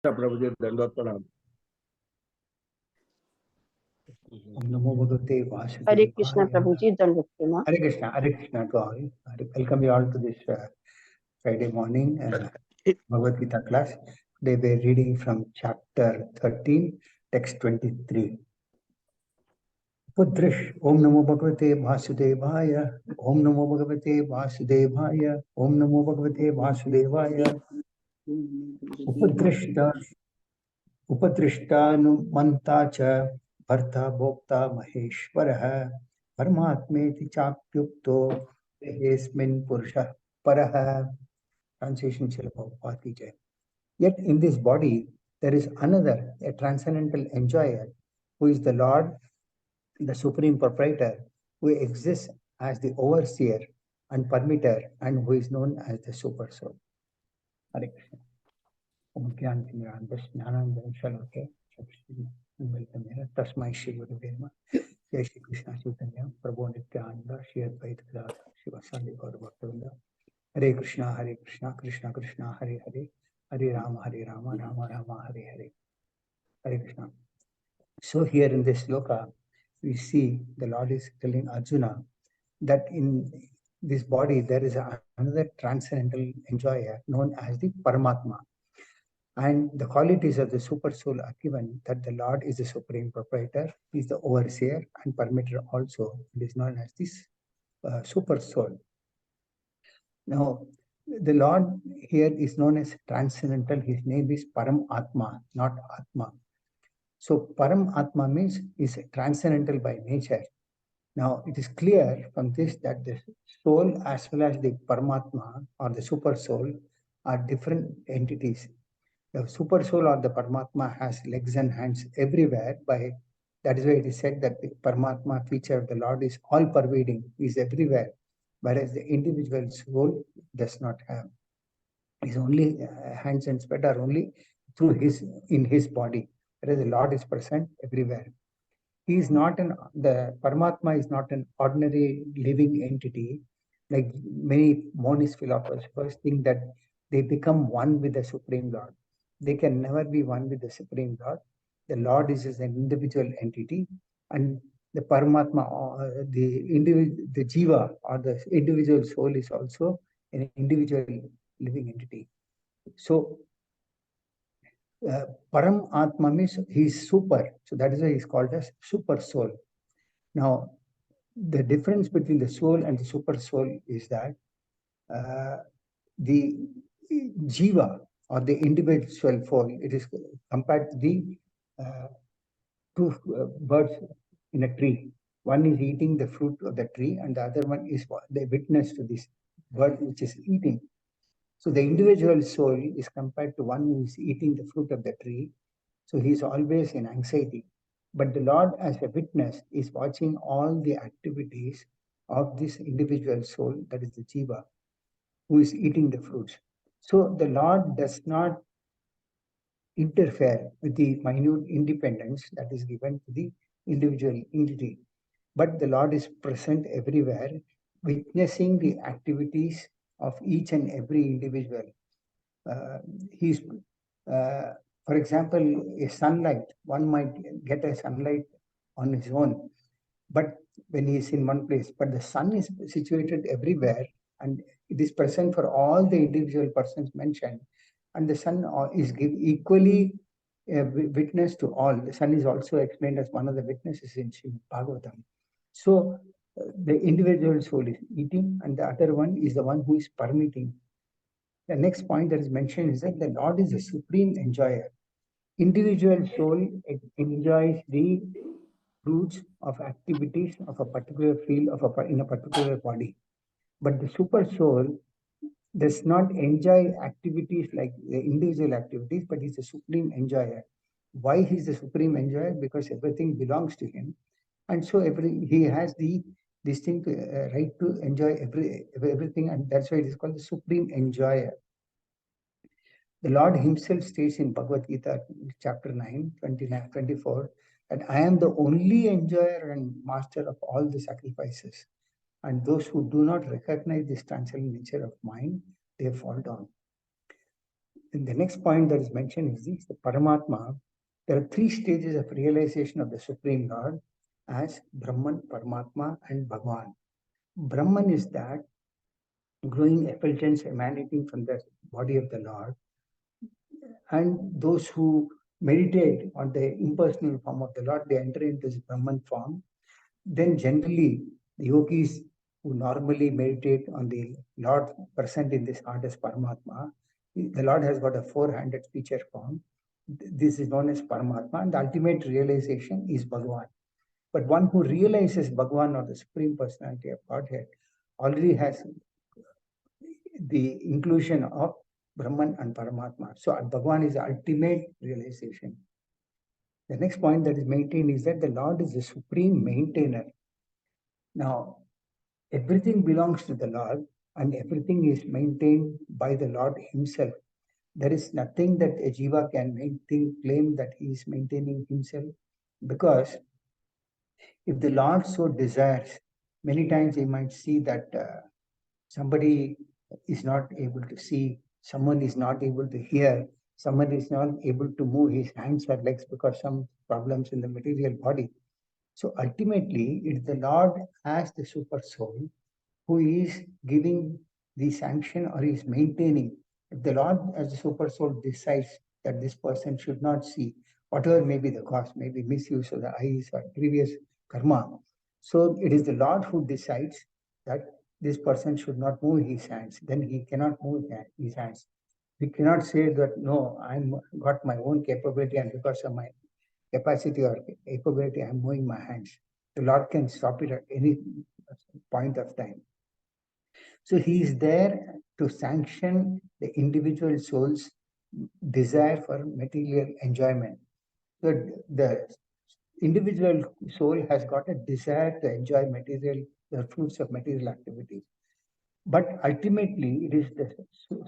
Prabhuji, Dandot Pranam. Om Namo Bhagavate Vasudevaya. Hare Krishna Prabhuji, Dandavat Pranam. Hare Krishna to all. Welcome you all to this Friday morning Bhagavad Gita class. Today we are reading from chapter 13, text 23. Pudrish, Om Namo Bhagavate Vasudevaya. Om Namo Bhagavate Vasudevaya. Om Namo Bhagavate Vasudevaya. Upadrishtanumanta cha bharta bhokta maheshwarah parmatmeti chakyukto esmin purusha paraha. Translation Srila Prabhupada ki jai. Yet in this body there is another, a transcendental enjoyer, who is the Lord, the Supreme Proprietor, who exists as the overseer and permitter, and who is known as the Super Soul. Hare Krishna. Tasmai Shri Guru Deva. Jai Shri Krishna Chaitanya, Prabhu Nityananda, Shri Advaita Gadadhar, Srivasadi Gaura Bhaktivinoda. Hare Krishna, Krishna Krishna, Hare Hare, Hare Rama, Rama Rama, Hare Hare. Hare Krishna. So here in this sloka, we see the Lord is telling Arjuna that in this body there is another transcendental enjoyer known as the Paramatma. And the qualities of the super soul are given that the Lord is the supreme proprietor, he is the overseer and permitter also. It is known as this super soul. Now, the Lord here is known as transcendental. His name is Param Atma, not Atma. So Param Atma means is transcendental by nature. Now, it is clear from this that the soul as well as the Paramatma or the super soul are different entities. The super soul or the Paramatma has legs and hands everywhere. That is why it is said that the Paramatma feature of the Lord is all pervading, is everywhere, whereas the individual soul does not have. His only hands and feet are only in his body, whereas the Lord is present everywhere. The Paramatma is not an ordinary living entity, like many monist philosophers think that they become one with the Supreme Lord. They can never be one with the Supreme Lord. The Lord is an individual entity, and the Paramatma, the Jiva or the individual soul is also an individual living entity. So, Param Atma means he is super. So that is why he is called as super soul. Now, the difference between the soul and the super soul is that the Jiva or the individual soul, it is compared to the two birds in a tree. One is eating the fruit of the tree and the other one is the witness to this bird which is eating. So the individual soul is compared to one who is eating the fruit of the tree. So he is always in anxiety. But the Lord as a witness is watching all the activities of this individual soul, that is the Jiva, who is eating the fruits. So the Lord does not interfere with the minute independence that is given to the individual entity. But the Lord is present everywhere, witnessing the activities of each and every individual. For example, a sunlight, one might get a sunlight on his own, but when he is in one place, but the sun is situated everywhere and it is present for all the individual persons mentioned, and the sun is equally a witness to all. The sun is also explained as one of the witnesses in Bhagavatam. So the individual soul is eating and the other one is the one who is permitting. The next point that is mentioned is that the Lord is a supreme enjoyer. Individual soul enjoys the fruits of activities of a particular field in a particular body. But the super soul does not enjoy activities like the individual activities, but he's a supreme enjoyer. Why he's the supreme enjoyer? Because everything belongs to him. And so he has the distinct right to enjoy everything, and that's why it is called the supreme enjoyer. The Lord himself states in Bhagavad Gita, chapter 9, 29, 24, that I am the only enjoyer and master of all the sacrifices. And those who do not recognize this transcendental nature of mind, they fall down. And the next point that is mentioned is this: the Paramatma. There are three stages of realization of the Supreme Lord as Brahman, Paramatma, and Bhagavan. Brahman is that glowing effulgence emanating from the body of the Lord. And those who meditate on the impersonal form of the Lord, they enter into this Brahman form. Then generally, the yogis who normally meditate on the Lord present in this heart as Paramatma, the Lord has got a four-handed feature form. This is known as Paramatma, and the ultimate realization is Bhagavan. But one who realizes Bhagavan, or the Supreme Personality of Godhead, already has the inclusion of Brahman and Paramatma. So Bhagavan is the ultimate realization. The next point that is maintained is that the Lord is the supreme maintainer. Now, everything belongs to the Lord and everything is maintained by the Lord himself. There is nothing that a jiva can claim that he is maintaining himself, because if the Lord so desires, many times he might see that somebody is not able to see, someone is not able to hear, someone is not able to move his hands or legs because some problems in the material body. So ultimately, it's the Lord as the super soul who is giving the sanction or is maintaining. If the Lord as the super soul decides that this person should not see, whatever may be the cause, maybe misuse of the eyes or previous karma. So it is the Lord who decides that this person should not move his hands. Then he cannot move his hands. We cannot say that, no, I'm got my own capability and because of my capacity or capability, I'm moving my hands. The Lord can stop it at any point of time. So he is there to sanction the individual soul's desire for material enjoyment. So the individual soul has got a desire to enjoy the fruits of material activities. But ultimately, it is the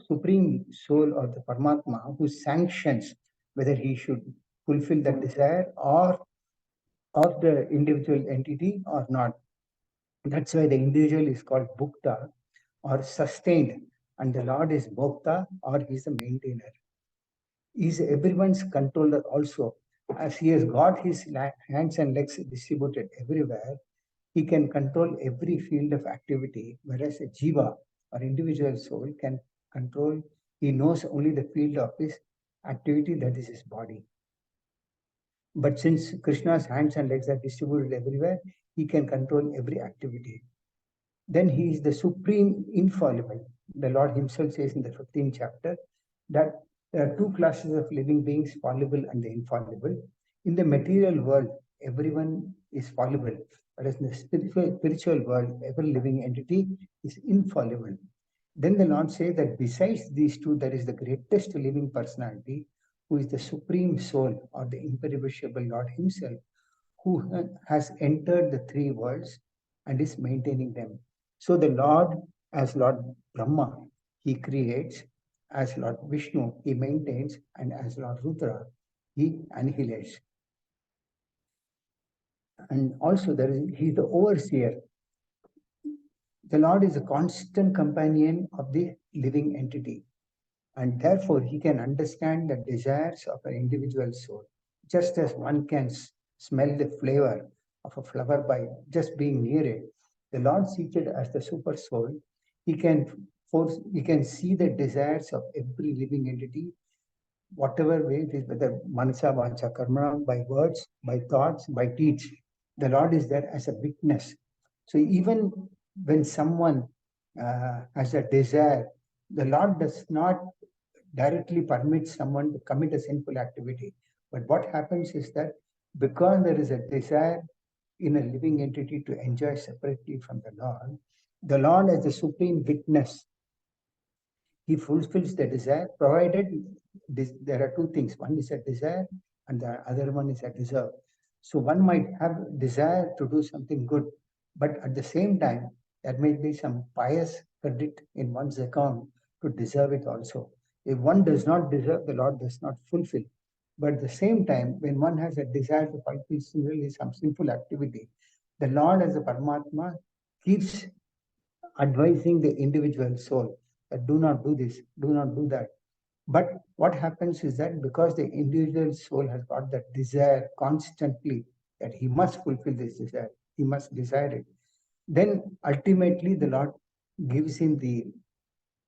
supreme soul or the Paramatma who sanctions whether he should fulfill that desire or of the individual entity or not. That's why the individual is called Bhukta or sustained, and the Lord is Bhokta or he is the maintainer. He is everyone's controller also. As he has got his hands and legs distributed everywhere, he can control every field of activity, whereas a jiva or individual soul can control, he knows only the field of his activity, that is his body. But since Krishna's hands and legs are distributed everywhere, he can control every activity. Then he is the supreme infallible. The Lord himself says in the 15th chapter that there are two classes of living beings, fallible and the infallible. In the material world, everyone is fallible, whereas in the spiritual world, every living entity is infallible. Then the Lord says that besides these two, there is the greatest living personality, who is the supreme soul or the imperishable Lord himself, who has entered the three worlds and is maintaining them. So the Lord, as Lord Brahma, he creates; as Lord Vishnu, he maintains; and as Lord Rudra, he annihilates. And also he is the overseer. The Lord is a constant companion of the living entity, and therefore he can understand the desires of an individual soul, just as one can smell the flavor of a flower by just being near it. The Lord, seated as the super soul, he can see the desires of every living entity, whatever way it is, whether manasa, vancha, karma, by words, by thoughts, by deeds. The Lord is there as a witness. So even when someone has a desire, the Lord does not directly permit someone to commit a sinful activity. But what happens is that because there is a desire in a living entity to enjoy separately from the Lord as the supreme witness, he fulfills the desire, provided there are two things. One is a desire and the other one is a deserve. So one might have desire to do something good, but at the same time, there may be some pious credit in one's account to deserve it also. If one does not deserve, the Lord does not fulfill. But at the same time, when one has a desire to fulfill similarly some sinful activity, the Lord as a Paramatma keeps advising the individual soul that do not do this, do not do that. But what happens is that because the individual soul has got that desire constantly that he must fulfill this desire, he must desire it, then ultimately the Lord gives him the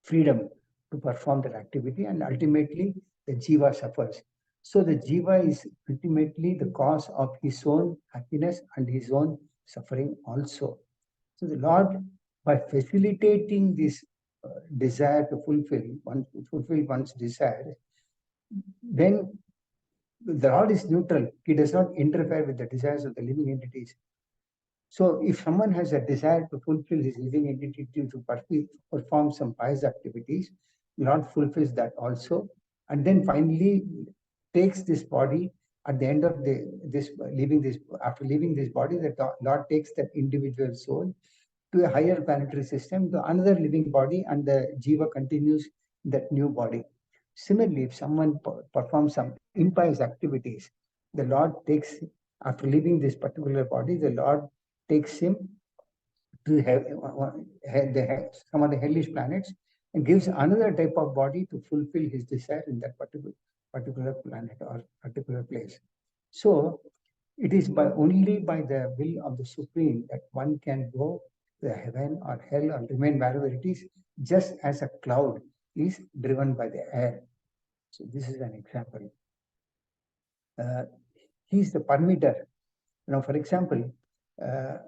freedom to perform that activity, and ultimately the jiva suffers. So the jiva is ultimately the cause of his own happiness and his own suffering also. So the Lord, by facilitating this desire to fulfill one's desire, then the Lord is neutral. He does not interfere with the desires of the living entities. So if someone has a desire to fulfill his living entity to perform some pious activities, Lord fulfills that also, and then finally takes this body at the end of after leaving this body, the Lord takes that individual soul to a higher planetary system, to another living body, and the jiva continues that new body. Similarly, if someone performs some impious activities, the Lord takes, after leaving this particular body, the Lord takes him to have some of the hellish planets and gives another type of body to fulfill his desire in that particular planet or particular place. So it is only by the will of the Supreme that one can go to heaven or hell or remain wherever it is, just as a cloud is driven by the air. So this is an example. He is the permitter. Now, for example, the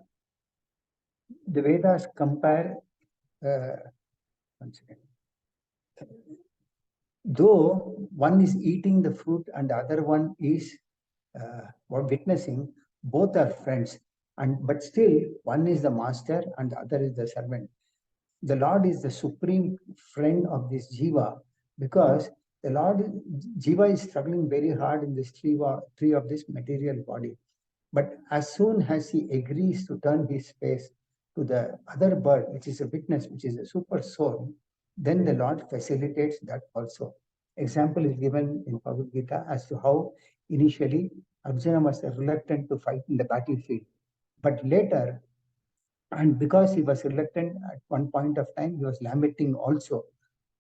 Vedas compare, one second. Though one is eating the fruit and the other one is witnessing, both are friends, but still one is the master and the other is the servant. The Lord is the supreme friend of this jiva, because the jiva is struggling very hard in this tree of this material body. But as soon as he agrees to turn his face to the other bird, which is a witness, which is a super soul, then the Lord facilitates that also. Example is given in Bhagavad Gita as to how initially Arjuna was reluctant to fight in the battlefield. But later, and because he was reluctant at one point of time, he was lamenting also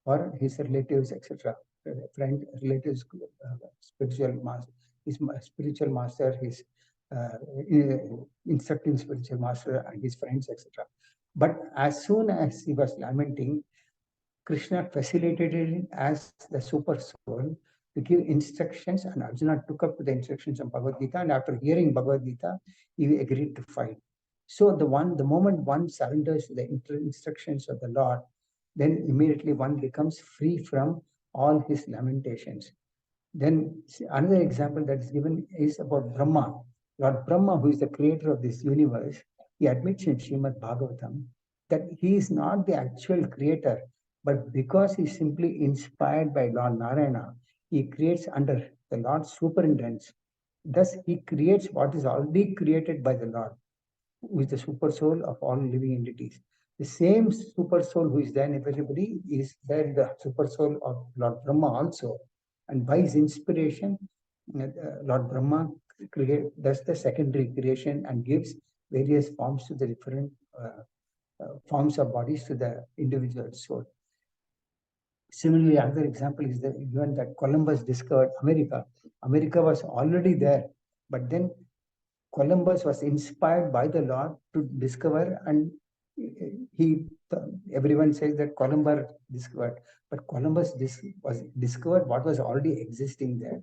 for his relatives, etc. Friend, relatives, spiritual master, his spiritual master, his instructing spiritual master, and his friends, etc. But as soon as he was lamenting, Krishna facilitated him as the super soul to give instructions, and Arjuna took up the instructions of Bhagavad Gita, and after hearing Bhagavad Gita, he agreed to fight. So the moment one surrenders to the instructions of the Lord, then immediately one becomes free from all his lamentations. Then another example that is given is about Brahma. Lord Brahma, who is the creator of this universe, he admits in Srimad Bhagavatam that he is not the actual creator, but because he is simply inspired by Lord Narayana, he creates under the Lord's superintendence. Thus, he creates what is already created by the Lord, who is the super soul of all living entities. The same super soul who is there in everybody is there in the super soul of Lord Brahma also. And by his inspiration, Lord Brahma does the secondary creation and gives various forms to the different forms of bodies to the individual soul. Similarly, another example is given that Columbus discovered America. America was already there, but then Columbus was inspired by the Lord to discover, and everyone says that Columbus discovered, but Columbus was discovered what was already existing there.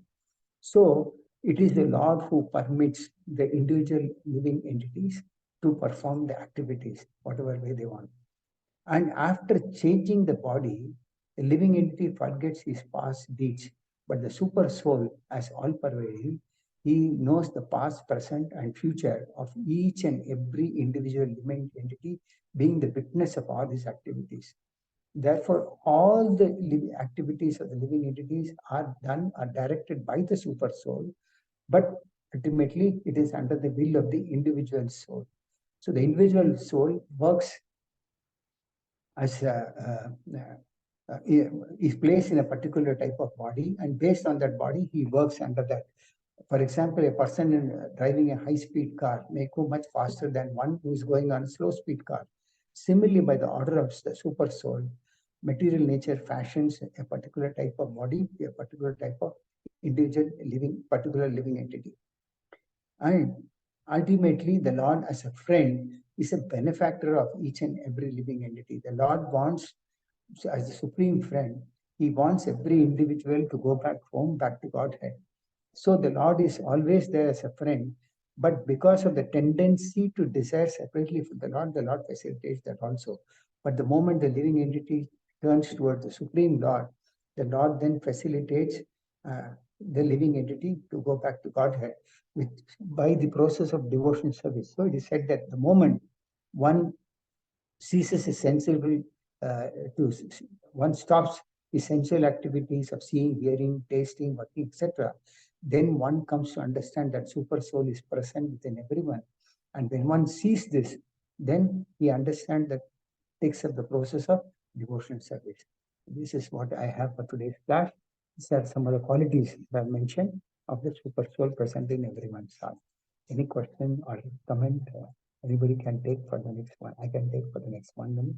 So it is the Lord who permits the individual living entities to perform the activities, whatever way they want. And after changing the body, the living entity forgets his past deeds, but the super soul, as all pervading, he knows the past, present, and future of each and every individual living entity, being the witness of all these activities. Therefore, all the activities of the living entities are directed by the super soul, but ultimately it is under the will of the individual soul. So the individual soul works as is placed in a particular type of body, and based on that body, he works under that. For example, a person driving a high-speed car may go much faster than one who is going on a slow-speed car. Similarly, by the order of the super soul, material nature fashions a particular type of body, a particular type of individual particular living entity. And ultimately, the Lord as a friend is a benefactor of each and every living entity. The Lord wants, as a supreme friend, he wants every individual to go back home, back to Godhead. So the Lord is always there as a friend, but because of the tendency to desire separately from the Lord facilitates that also. But the moment the living entity turns towards the Supreme Lord, the Lord then facilitates the living entity to go back to Godhead by the process of devotion service. So it is said that the moment one ceases his sensible one stops essential activities of seeing, hearing, tasting, working, etc., then one comes to understand that super soul is present within everyone. And when one sees this, then he understands that takes up the process of devotional service. This is what I have for today's class. These are some of the qualities that I mentioned of the super soul present in everyone's heart. Any question or comment anybody can take for the next one? I can take for the next 1 minute.